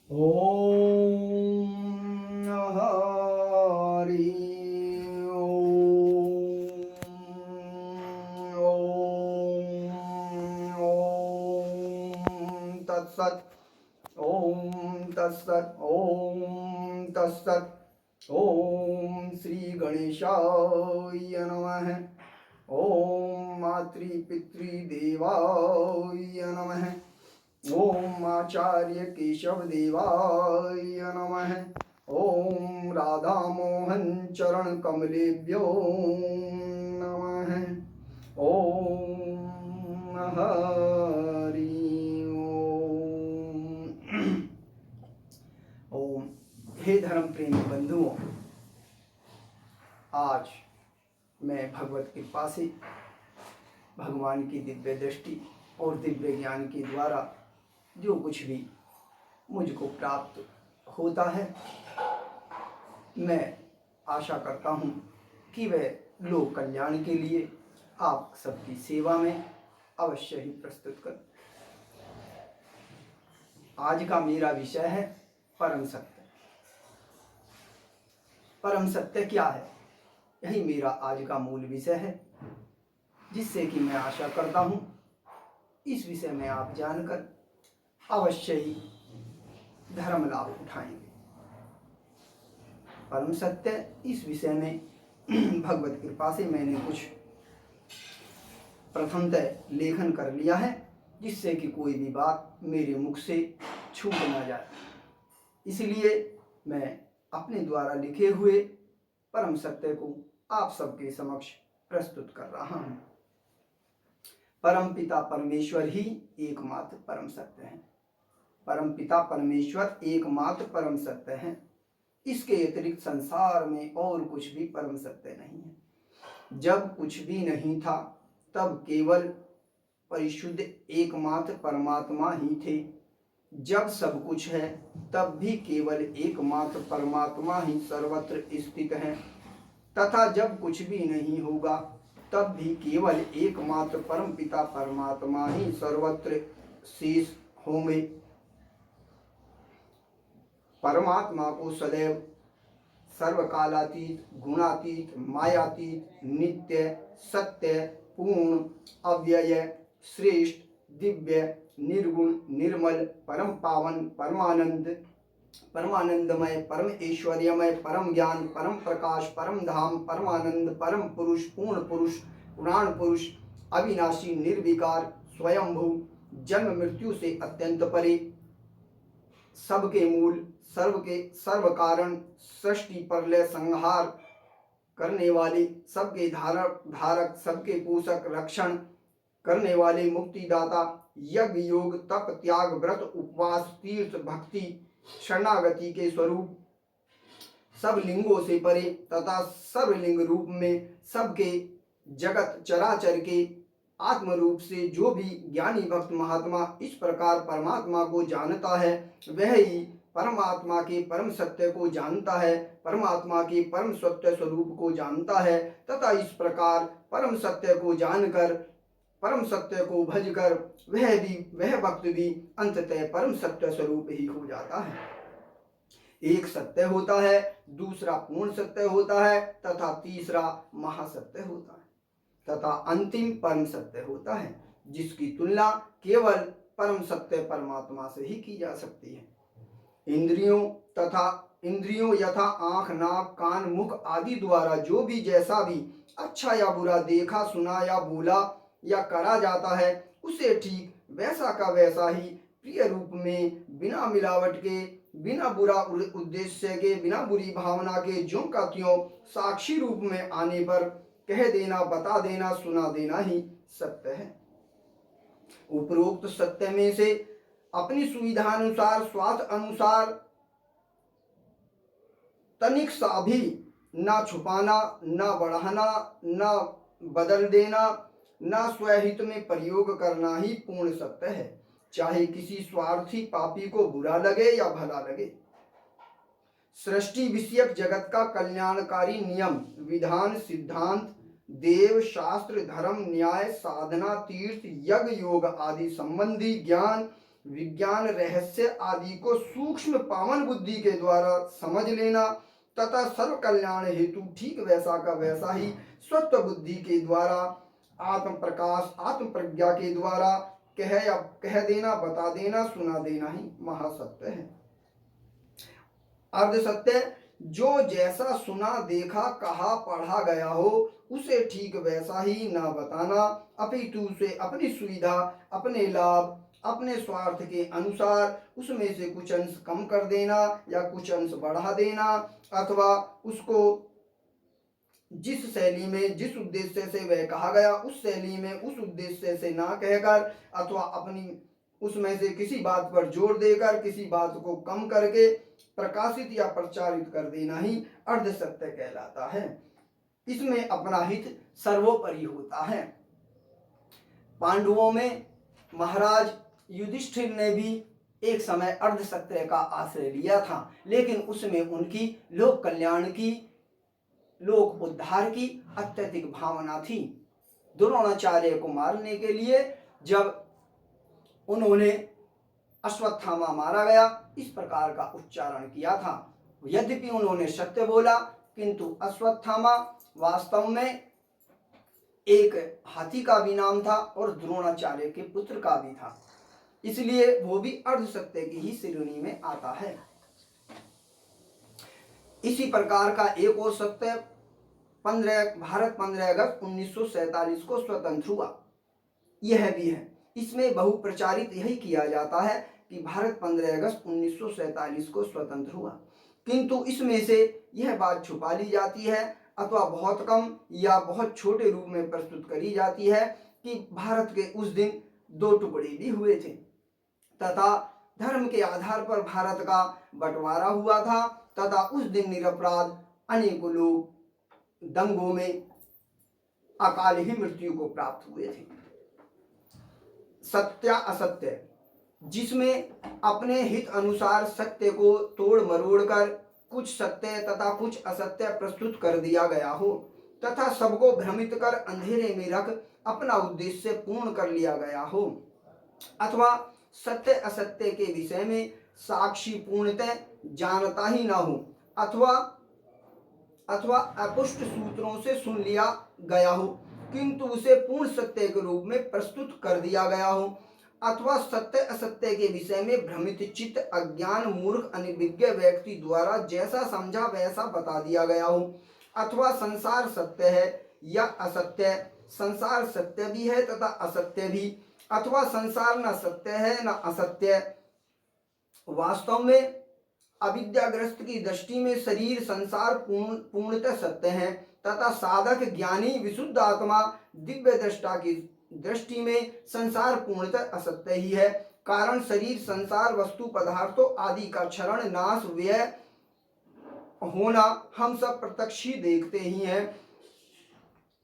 ओम हरि ओम ओम तत्सत् ओम तत्सत् ओम तत्सत् ओम श्री गणेशाय नमः। ओम मातृपितृदेवाय नमः। ओम आचार्य केशव देवाय नमः। ओम राधा मोहन चरण कमलेभ्यो नमः। ओम हरि ओम। ओम। हे धर्म प्रेमी बंधुओं, आज मैं भगवत कृपा से भगवान की दिव्य दृष्टि और दिव्य ज्ञान के द्वारा जो कुछ भी मुझको प्राप्त होता है, मैं आशा करता हूँ कि वह लोक कल्याण के लिए आप सबकी सेवा में अवश्य ही प्रस्तुत कर। आज का मेरा विषय है परम सत्य। परम सत्य क्या है, यही मेरा आज का मूल विषय है, जिससे कि मैं आशा करता हूँ इस विषय में आप जानकर अवश्य ही धर्म लाभ उठाएंगे। परम सत्य इस विषय में भगवत कृपा से मैंने कुछ प्रथमतः लेखन कर लिया है, जिससे कि कोई भी बात मेरे मुख से छूट ना जाए। इसलिए मैं अपने द्वारा लिखे हुए परम सत्य को आप सबके समक्ष प्रस्तुत कर रहा हूँ। परम पिता परमेश्वर ही एकमात्र परम सत्य है। परम पिता परमेश्वर एकमात्र परम सत्य है। इसके अतिरिक्त संसार में और कुछ भी परम सत्य नहीं है। जब कुछ भी नहीं था तब केवल परिशुद्ध एकमात्र परमात्मा ही थे। जब सब कुछ है तब भी केवल एकमात्र परमात्मा ही सर्वत्र स्थित है, तथा जब कुछ भी नहीं होगा तब भी केवल एकमात्र परम पिता परमात्मा ही सर्वत्र शेष होंगे। परमात्मा को सदैव सर्वकालातीत, गुणातीत, मायातीत, नित्य, सत्य, पूर्ण, अव्यय, श्रेष्ठ, दिव्य, निर्गुण, निर्मल, परम पावन, परमानंदमय, परम ऐश्वर्यमय, परम ज्ञान, परम प्रकाश, परम धाम, परमानंद, परम पुरुष, पूर्ण पुरुष, पुराण पुरुष, अविनाशी, निर्विकार, स्वयंभू, जन्म मृत्यु से अत्यंत परे, सबके मूल, सर्व कारण, सृष्टि प्रलय संहार करने वाले, सबके धारक, सबके पोषक, रक्षण करने वाले, मुक्तिदाता, यज्ञ योग तप त्याग व्रत उपवास तीर्थ भक्ति शरणागति के स्वरूप, सब लिंगों से परे तथा सर्वलिंग रूप में सबके जगत चराचर के आत्म रूप से जो भी ज्ञानी भक्त महात्मा इस प्रकार परमात्मा को जानता है, वह ही परमात्मा के परम सत्य को जानता है, परमात्मा के परम सत्य स्वरूप को जानता है, तथा इस प्रकार परम सत्य को जानकर, परम सत्य को भजकर वह भक्त भी अंततः परम सत्य स्वरूप ही हो जाता है। एक सत्य होता है, दूसरा पूर्ण सत्य होता है, तथा तीसरा महासत्य होता है, तथा अंतिम परम सत्य होता है, जिसकी तुलना केवल परम सत्य परमात्मा से ही की जा सकती है। इंद्रियों यथा आँख, नाक, कान, मुख आदि द्वारा जो भी जैसा भी अच्छा या बुरा देखा, सुना या बोला या करा जाता है, उसे ठीक वैसा का वैसा ही प्रिय रूप में, बिना मिलावट के, बिना बुरा उद्देश्य के, बिना बुरी भावना के, ज्यों का त्यों साक्षी रूप में आने पर कह देना, बता देना, सुना देना ही सत्य है। उपरोक्त सत्य में से अपनी सुविधानुसार, स्वार्थ अनुसार तनिक सा भी ना छुपाना, ना बढ़ाना, ना बदल देना, ना स्वहित में प्रयोग करना ही पूर्ण सत्य है, चाहे किसी स्वार्थी पापी को बुरा लगे या भला लगे। सृष्टि विषयक जगत का कल्याणकारी नियम, विधान, सिद्धांत, देव, शास्त्र, धर्म, न्याय, साधना, तीर्थ, यज्ञ, योग आदि संबंधी ज्ञान, विज्ञान रहस्य आदि को सूक्ष्म पावन बुद्धि के द्वारा समझ लेना तथा सर्व कल्याण हेतु ठीक वैसा का वैसा ही स्वत्व बुद्धि के द्वारा आत्म प्रकाश आत्म प्रज्ञा के द्वारा कह देना, बता देना, सुना देना ही महासत्य है। अर्ध सत्य, जो जैसा सुना देखा कहा पढ़ा गया हो उसे ठीक वैसा ही ना बताना, अपितु उसे अपनी सुविधा, अपने लाभ, अपने स्वार्थ के अनुसार उसमें से कुछ अंश कम कर देना या कुछ अंश बढ़ा देना, अथवा उसको जिस शैली में जिस उद्देश्य से वह कहा गया उस शैली में उस उद्देश्य से ना कहकर, अथवा अपनी उसमें से किसी बात पर जोर देकर किसी बात को कम करके प्रकाशित या प्रचारित कर देना ही अर्ध सत्य कहलाता है। इसमें अपना हित सर्वोपरि होता है। पांडवों में महाराज युधिष्ठिर ने भी एक समय अर्ध सत्य का आश्रय लिया था, लेकिन उसमें उनकी लोक कल्याण की, लोक उद्धार की अत्यधिक भावना थी। द्रोणाचार्य को मारने के लिए जब उन्होंने अश्वत्थामा मारा गया इस प्रकार का उच्चारण किया था। यद्यपि उन्होंने सत्य बोला किंतु अश्वत्थामा वास्तव में एक हाथी का भी नाम था और द्रोणाचार्य के पुत्र का भी था, इसलिए वो भी अर्ध सत्य की ही श्रेणी में आता है। इसी प्रकार का एक और सत्य भारत 15 अगस्त 1947 को स्वतंत्र हुआ, यह भी है। इसमें बहुप्रचारित यही किया जाता है कि भारत 15 अगस्त 1947 को स्वतंत्र हुआ, किंतु इसमें से यह बात छुपा ली जाती है अथवा बहुत कम या बहुत छोटे रूप में प्रस्तुत करी जाती है कि भारत के उस दिन 2 टुकड़े भी हुए थे तथा धर्म के आधार पर भारत का बंटवारा हुआ था तथा उस दिन निरपराध अनेकों लोग दंगों में अकाल ही मृत्यु को प्राप्त हुए थे। सत्य असत्य, जिसमें अपने हित अनुसार सत्य को तोड़ मरोड़ कर कुछ सत्य तथा कुछ असत्य प्रस्तुत कर दिया गया हो तथा सबको भ्रमित कर अंधेरे में रख अपना उद्देश्य पूर्ण कर लिया गया हो, अथवा सत्य असत्य के विषय में साक्षी पूर्णतः जानता ही ना हो, अथवा अपुष्ट सूत्रों से सुन लिया गया हो किंतु उसे पूर्ण सत्य के रूप में प्रस्तुत कर दिया गया हो, अथवा सत्य असत्य के विषय में भ्रमित चित्त अज्ञान मूर्ख अनिर्विज्ञ व्यक्ति द्वारा जैसा समझा वैसा बता दिया गया हो, अथवा संसार सत्य है या असत्य, संसार सत्य भी है तथा असत्य भी, अथवा संसार न सत्य है न असत्य। वास्तव में अविद्याग्रस्त की दृष्टि में शरीर संसार पूर्णतः सत्य है तथा साधक ज्ञानी विशुद्ध आत्मा दिव्य दृष्टा की दृष्टि में संसार पूर्णतः असत्य ही है। कारण शरीर संसार वस्तु पदार्थों आदि का क्षरण नाश व्यय होना हम सब प्रत्यक्ष ही देखते ही हैं,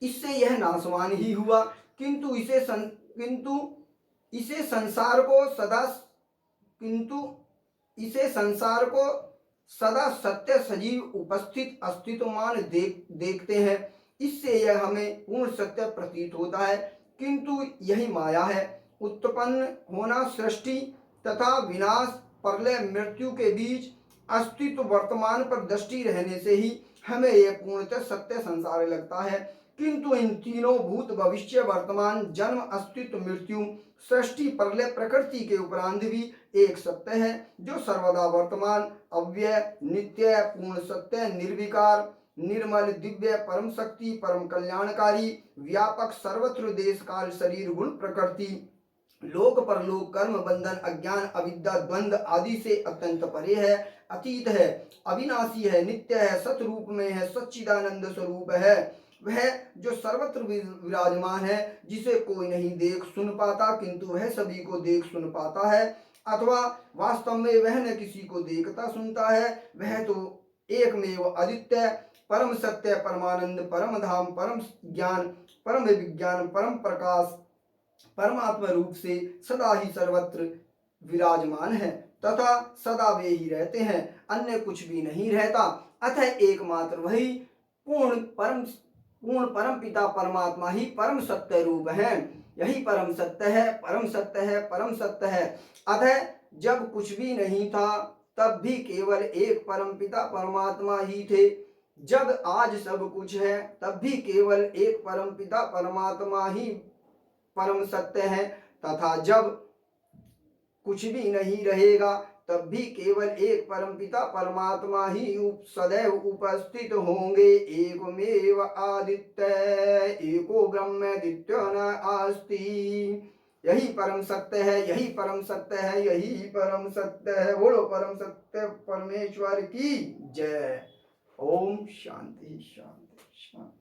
इससे यह नाशवान ही हुआ, किंतु इसे संसार को सदा सत्य सजीव उपस्थित अस्तित्वमान देखते हैं, इससे यह हमें पूर्ण सत्य प्रतीत होता है, किंतु यही माया है। उत्पन्न होना, सृष्टि तथा विनाश, प्रलय मृत्यु के बीच अस्तित्व वर्तमान पर दृष्टि रहने से ही हमें यह पूर्णतः सत्य संसार लगता है, किंतु इन तीनों भूत भविष्य वर्तमान जन्म अस्तित्व मृत्यु सृष्टि प्रलय प्रकृति के उपरांत भी एक सत्य है जो सर्वदा वर्तमान अव्यय नित्य पूर्ण सत्य निर्विकार निर्मल दिव्य परम शक्ति परम कल्याणकारी व्यापक सर्वत्र देश काल शरीर गुण प्रकृति लोक परलोक कर्म बंधन अज्ञान अविद्या द्वंद आदि से अत्यंत परे है, अतीत है, अविनाशी है, नित्य है, सतरूप में है, सच्चिदानंद स्वरूप है, वह जो सर्वत्र विराजमान है, जिसे कोई नहीं देख सुन पाता किंतु वह सभी को देख सुन पाता है, अथवा वास्तव में वह न किसी को देखता सुनता है, वह तो एकमेव अद्वितीय परम सत्य परमानंद परम धाम परम ज्ञान परम विज्ञान परम प्रकाश परमात्मा रूप से सदा ही सर्वत्र विराजमान है तथा सदा वे ही रहते हैं, अन्य कुछ भी नहीं रहता। अतः एकमात्र वही पूर्ण परम पिता परमात्मा ही परम सत्य रूप है। यही परम सत्य है, परम सत्य है, परम सत्य है। अतः जब कुछ भी नहीं था तब भी केवल एक परम पिता परमात्मा ही थे। जब आज सब कुछ है तब भी केवल एक परम पिता परमात्मा ही परम सत्य है, तथा जब कुछ भी नहीं रहेगा तब भी केवल एक परमपिता परमात्मा ही सदैव उपस्थित होंगे। एकमेव आदित्य एको ब्रह्म द्वितीयो न अस्ति। यही परम सत्य है, यही परम सत्य है, यही परम सत्य है। बोलो परम सत्य परमेश्वर की जय। ओम शांति शांति शांति।